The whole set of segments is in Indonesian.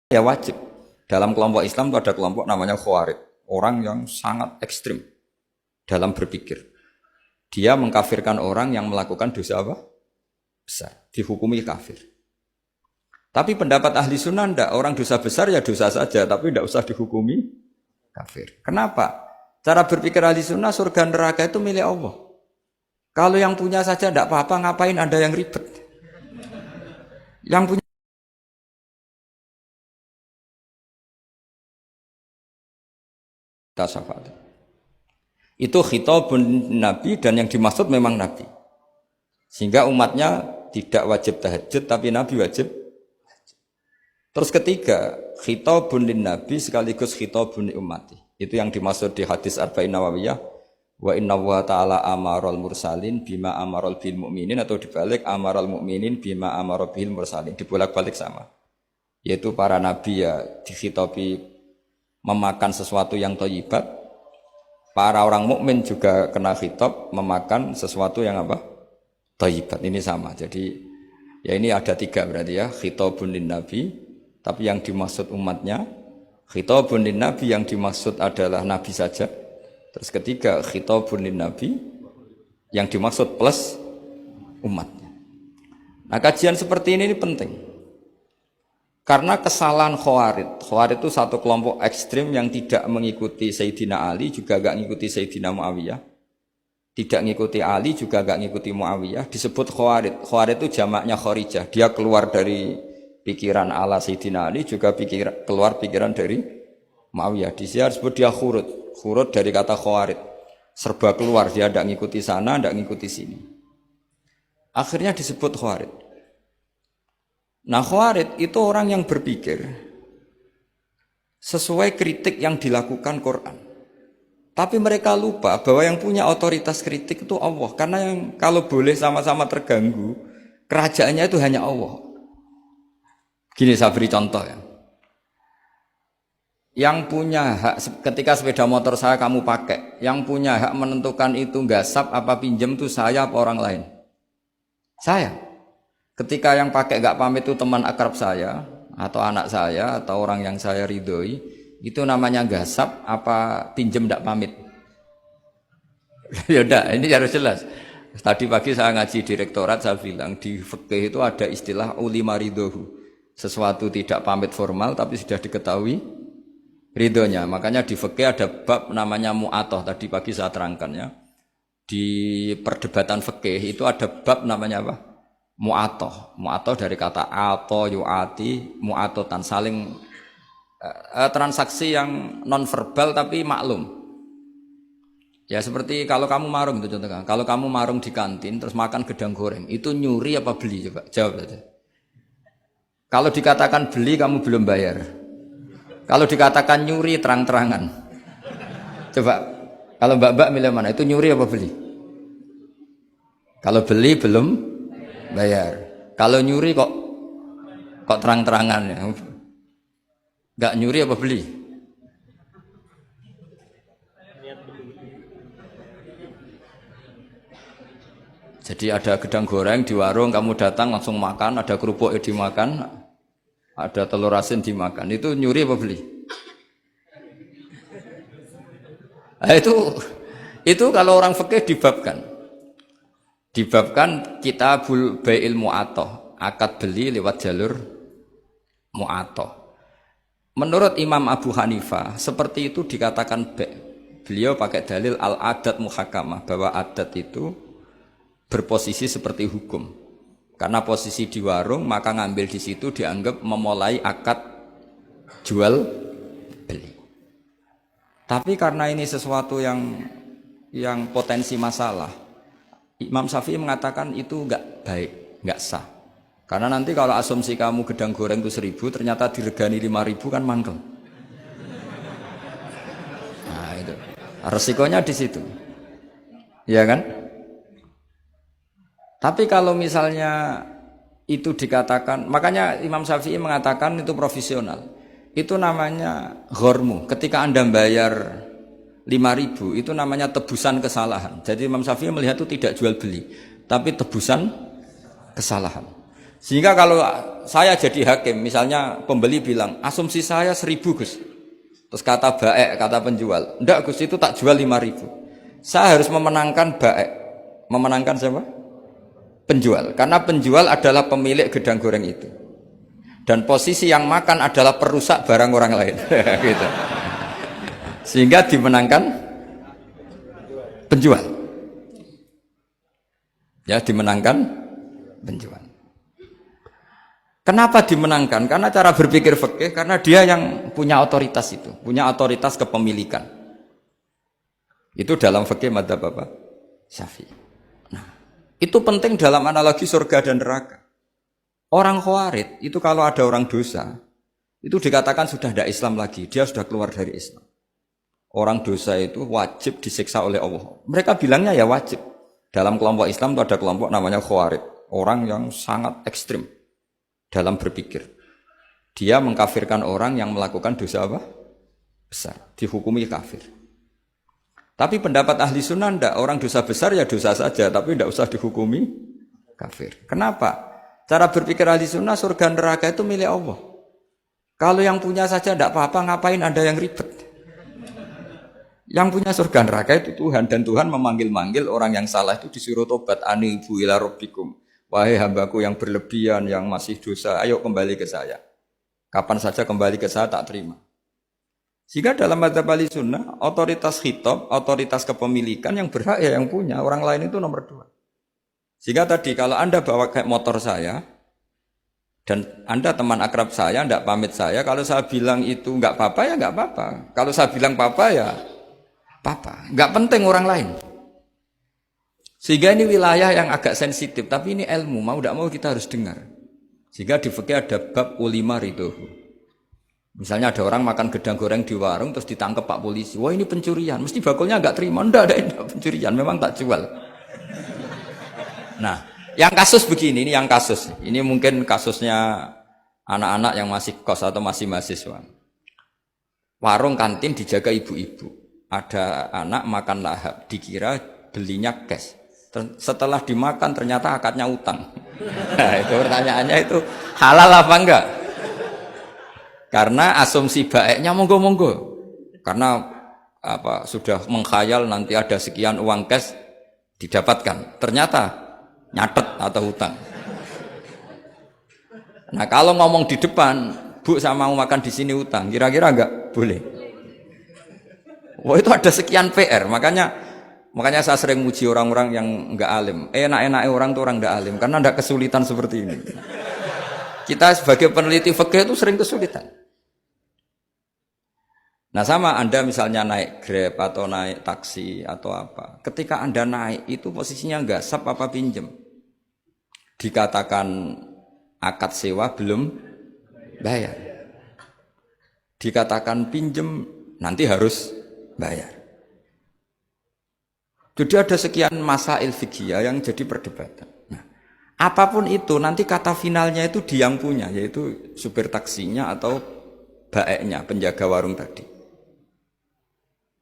Ya wajib. Dalam kelompok Islam itu ada kelompok namanya Khawarij. Orang yang sangat ekstrim dalam berpikir. Dia mengkafirkan orang yang melakukan dosa apa? Besar. Dihukumi kafir. Tapi pendapat ahli sunnah enggak. Orang dosa besar ya dosa saja. Tapi enggak usah dihukumi kafir. Kenapa? Cara berpikir ahli sunnah surga neraka itu milik Allah. Kalau yang punya saja enggak apa-apa, ngapain ada yang ribet? Yang punya syafaat. Itu khitabun Nabi dan yang dimaksud memang Nabi. Sehingga umatnya tidak wajib tahajud tapi Nabi wajib. Terus ketiga, khitabun Nabi sekaligus khitabun ummati. Itu yang dimaksud di hadis Arba'in Nawawiyah. Wa inna wa ta'ala amaral mursalin bima amaral bil mu'minin, atau dibalik amaral mu'minin bima amaral bil mursalin. Dibolak-balik sama. Yaitu para nabi ya dikhitabi memakan sesuatu yang thayyibat. Para orang mukmin juga kena khitab memakan sesuatu yang apa? Thayyibat. Ini sama. Jadi ya ini ada tiga berarti ya. Khitabun nabi, tapi yang dimaksud umatnya. Khitabun nabi yang dimaksud adalah nabi saja. Terus ketiga, khitabun nabi yang dimaksud plus umatnya. Nah, kajian seperti ini penting. Karena kesalahan Khawarij itu satu kelompok ekstrim yang tidak mengikuti Sayyidina Ali, juga gak ngikuti Sayyidina Muawiyah. Tidak ngikuti Ali, juga gak ngikuti Muawiyah. Disebut Khawarij. Khawarij itu jamaknya Kharijah. Dia keluar dari pikiran ala Sayyidina Ali, juga keluar pikiran dari Muawiyah. Di sini disebut dia khurud. Khurud dari kata Khawarij. Serba keluar, dia tidak ngikuti sana, tidak ngikuti sini. Akhirnya disebut Khawarij. Nah, Khawarij itu orang yang berpikir sesuai kritik yang dilakukan Quran. Tapi mereka lupa bahwa yang punya otoritas kritik itu Allah. Karena yang kalau boleh sama-sama terganggu, kerajaannya itu hanya Allah. Gini saya beri contoh ya. Yang punya hak ketika sepeda motor saya kamu pakai, yang punya hak menentukan itu gasap apa pinjam itu saya apa orang lain? Saya. Ketika yang pakai gak pamit itu teman akrab saya atau anak saya atau orang yang saya ridhoi, itu namanya gasap apa pinjam gak pamit? Ya udah, ini harus jelas. Tadi pagi saya ngaji direktorat, saya bilang di fikih itu ada istilah ulima ridhohu. Sesuatu tidak pamit formal tapi sudah diketahui ridhonya. Makanya di fikih ada bab namanya mu'atoh. Tadi pagi saya terangkan ya. Di perdebatan fikih itu ada bab namanya apa? Mu'atoh. Mu'atoh dari kata ato yu'ati mu'atotan, saling transaksi yang non verbal tapi maklum. Ya seperti kalau kamu marung itu contohnya. Kalau kamu marung di kantin terus makan gedang goreng, itu nyuri apa beli? Coba jawab saja. Kalau dikatakan beli kamu belum bayar. Kalau dikatakan nyuri terang-terangan. Coba kalau mbak-mbak milih mana? Itu nyuri apa beli? Kalau beli belum bayar. Kalau nyuri kok terang-terangan ya. Enggak nyuri apa beli? Jadi ada gedang goreng di warung, kamu datang langsung makan, ada kerupuk yang dimakan, ada telur asin dimakan. Itu nyuri apa beli? Nah, itu kalau orang fikih dibabkan kitabul bai'il mu'atoh, akad beli lewat jalur mu'atoh. Menurut Imam Abu Hanifah seperti itu dikatakan beliau pakai dalil al-adat muhakamah, bahwa adat itu berposisi seperti hukum. Karena posisi di warung, maka ngambil di situ dianggap memulai akad jual beli. Tapi karena ini sesuatu yang potensi masalah, Imam Syafi'i mengatakan itu enggak baik, enggak sah. Karena nanti kalau asumsi kamu gedang goreng itu 1.000, ternyata diregani 5.000 kan mangkel. Nah itu, resikonya di situ, ya kan? Tapi kalau misalnya itu dikatakan, makanya Imam Syafi'i mengatakan itu profesional. Itu namanya ghormu. Ketika Anda bayar 5.000, itu namanya tebusan kesalahan. Jadi Imam Syafi'i melihat itu tidak jual beli, tapi tebusan kesalahan. Sehingga kalau saya jadi hakim, misalnya pembeli bilang, asumsi saya 1.000 Gus. Terus kata baek, kata penjual, enggak Gus itu tak jual 5.000. Saya harus memenangkan baek. Memenangkan siapa? Penjual. Karena penjual adalah pemilik gedang goreng itu. Dan posisi yang makan adalah perusak barang orang lain. Gitu. Sehingga dimenangkan penjual. Ya, dimenangkan penjual. Kenapa dimenangkan? Karena cara berpikir fikih, karena dia yang punya otoritas itu, punya otoritas kepemilikan. Itu dalam fikih madzhab apa? Syafi'i. Nah, itu penting dalam analogi surga dan neraka. Orang khawarij itu kalau ada orang dosa, itu dikatakan sudah tidak Islam lagi, dia sudah keluar dari Islam. Orang dosa itu wajib disiksa oleh Allah. Mereka bilangnya ya wajib. Dalam kelompok Islam itu ada kelompok namanya khawarij, orang yang sangat ekstrim dalam berpikir. Dia mengkafirkan orang yang melakukan dosa apa? Besar, dihukumi kafir. Tapi pendapat ahli sunnah enggak, orang dosa besar ya dosa saja, tapi enggak usah dihukumi kafir. Kenapa? Cara berpikir ahli sunnah, surga neraka itu milik Allah. Kalau yang punya saja enggak apa-apa, ngapain Anda yang ribet? Yang punya surga neraka itu Tuhan, dan Tuhan memanggil-manggil orang yang salah itu disuruh tobat, anibu ila rabbikum. Wahai hambaku yang berlebihan, yang masih dosa, ayo kembali ke saya. Kapan saja kembali ke saya tak terima. Sehingga dalam madzhab ahli sunnah, otoritas khitab, otoritas kepemilikan yang berhak ya yang punya, orang lain itu nomor 2. Sehingga tadi kalau Anda bawa kayak motor saya, dan Anda teman akrab saya, tidak pamit saya, kalau saya bilang itu enggak apa-apa ya enggak apa-apa. Kalau saya bilang apa-apa ya apa-apa. Enggak penting orang lain. Sehingga ini wilayah yang agak sensitif, tapi ini ilmu, mau tidak mau kita harus dengar. Sehingga di fikih ada bab ulima ridhohu. Misalnya ada orang makan gedang goreng di warung terus ditangkap Pak polisi. Wah ini pencurian, mesti bakulnya enggak terima. Enggak ada pencurian, memang tak jual. Nah, yang kasus begini, ini yang kasus. Ini mungkin kasusnya anak-anak yang masih kos atau masih mahasiswa. Warung kantin dijaga ibu-ibu. Ada anak makan lahap, dikira belinya cash. Setelah dimakan ternyata akadnya utang. Nah, itu pertanyaannya itu halal apa enggak? Karena asumsi baiknya monggo-monggo. Karena apa sudah mengkhayal nanti ada sekian uang cash didapatkan. Ternyata nyatet atau hutang. Nah, kalau ngomong di depan, Bu sama mau makan di sini hutang, kira-kira enggak boleh. Wah, itu ada sekian PR, Makanya saya sering muji orang-orang yang enggak alim. Enak-enaknya orang tuh orang enggak alim karena enggak kesulitan seperti ini. Kita sebagai peneliti fikih itu sering kesulitan. Nah, sama Anda misalnya naik Grab atau naik taksi atau apa. Ketika Anda naik itu posisinya enggak sap apa pinjem. Dikatakan akad sewa belum bayar. Dikatakan pinjem nanti harus bayar. Jadi ada sekian masail fikih yang jadi perdebatan. Nah, apapun itu nanti kata finalnya itu dia yang punya, yaitu supir taksinya atau baeknya, penjaga warung tadi.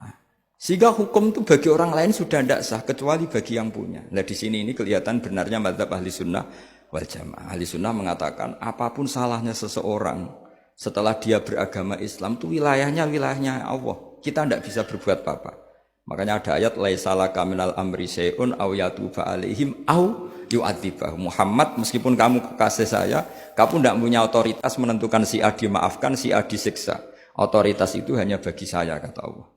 Nah, sehingga hukum itu bagi orang lain sudah tidak sah kecuali bagi yang punya. Nah di sini ini kelihatan benarnya madzhab ahli sunnah wal jamaah. Ahli sunnah mengatakan apapun salahnya seseorang setelah dia beragama Islam itu wilayahnya Allah. Kita tidak bisa berbuat apa-apa. Makanya ada ayat laisalaka minal amri syai'un aw yatuba alaihim aw yu'adzibahum. Muhammad, meskipun kamu kekasih saya, kamu tidak punya otoritas menentukan si A dimaafkan, si A disiksa. Otoritas itu hanya bagi saya, kata Allah.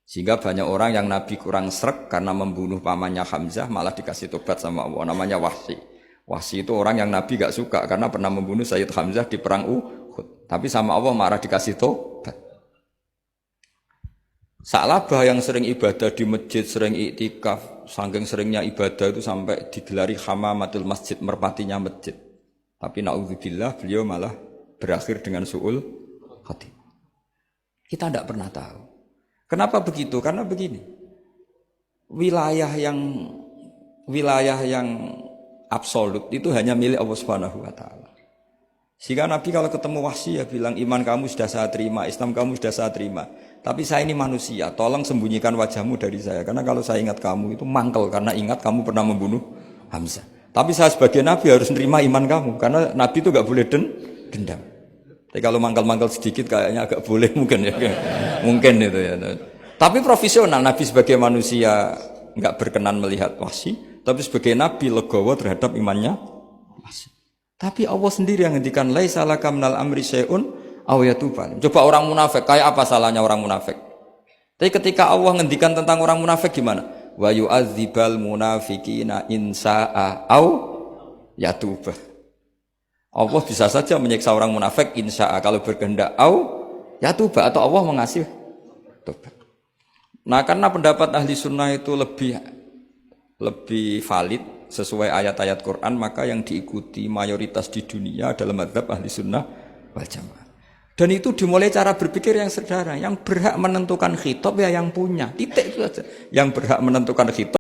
Sehingga banyak orang yang Nabi kurang srek karena membunuh pamannya Hamzah malah dikasih tobat sama Allah, namanya Wahsy. Wahsy itu orang yang Nabi gak suka karena pernah membunuh Sayyid Hamzah di perang Uhud. Tapi sama Allah marah dikasih tobat. Sa'labah yang sering ibadah di masjid, sering iktikaf, saking seringnya ibadah itu sampai digelari hamamatul masjid, merpatinya masjid. Tapi na'udzubillah beliau malah berakhir dengan su'ul khatimah. Kita tidak pernah tahu. Kenapa begitu? Karena begini. Wilayah yang absolut itu hanya milik Allah Subhanahu wa taala. Sehingga Nabi kalau ketemu Wahsy ya bilang iman kamu sudah saya terima, Islam kamu sudah saya terima. Tapi saya ini manusia, tolong sembunyikan wajahmu dari saya. Karena kalau saya ingat kamu itu mangkel karena ingat kamu pernah membunuh Hamzah. Tapi saya sebagai nabi harus nerima iman kamu karena nabi itu nggak boleh dendam. Tapi kalau mangkal-mangkal sedikit kayaknya agak boleh mungkin ya. Mungkin itu ya. Tapi profesional nabi sebagai manusia nggak berkenan melihat wahsi, tapi sebagai nabi legowo terhadap imannya wahsi. Tapi Allah sendiri yang ngendikan laisa laka minal amri syai'un aw yatuban. Coba orang munafik, kayak apa salahnya orang munafik? Tapi ketika Allah ngendikan tentang orang munafik gimana? Wa yu'adzibal munafiqina in sa'a aw yatuba. Allah bisa saja menyiksa orang munafik insya'a kalau berkehendak aw yatuba atau Allah mengasih tobat. Nah, karena pendapat ahli sunnah itu lebih valid sesuai ayat-ayat Quran, maka yang diikuti mayoritas di dunia dalam mazhab ahli sunnah wal jamaah. Dan itu dimulai cara berpikir yang sederhana. Yang berhak menentukan khitab ya yang punya. Titik itu saja. Yang berhak menentukan khitab